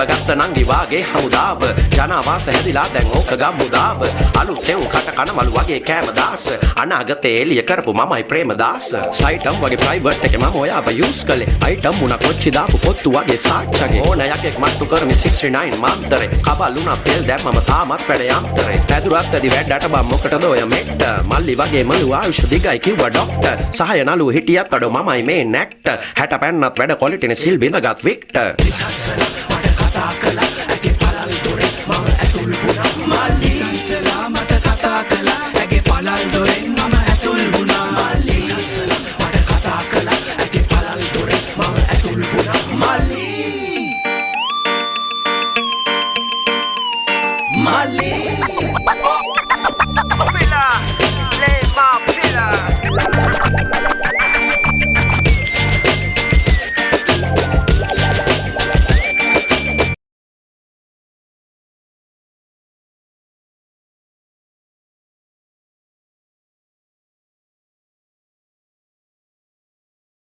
අඳුරගත්ත නංගි වාගේ හමුදාව ජනවාස හැදිලා දැන් ඕක ගම්මුදාව අලුතෙන් කට කන මලු වගේ කෑමදාස අනාගතේ එළිය කරපු මමයි ප්‍රේමදාස සයිටම් වගේ ප්‍රයිවට් එකේ මම ඔයාව යූස් කළේ අයිටම් මුණ කොච්චි දාපු පොත්තු වගේ සාච්චගේ ඕන යකෙක් මට්ටු කරමි 69 මාන්තරේ කබලුණා තෙල් දැම්මම තාමත් වැඩ යම්තරේ පැදුරත් ඇදි වැඩට බම් මොකටද ඔය මෙට්ට මල්ලි වගේ මලු ආයුෂ දිගයි කිව්වා ඩොක්ටර් සහය නලු හිටියත් අඩෝ මමයි මේ නැක්ට 60 පැන්නත් වැඩ කොලිටිනේ සිල් බිඳගත් වික්ටර් සසල මට කතා කළා ඇගේ පළල් දොරේ මම ඇතුල් වුණා මල්ලි සසල මට කතා කළා ඇගේ පළල් දොරේ මම ඇතුල් වුණා මල්ලි සසල මට කතා කළා ඇගේ පළල් දොරේ මම ඇතුල් වුණා මල්ලි මල්ලි Villa, play my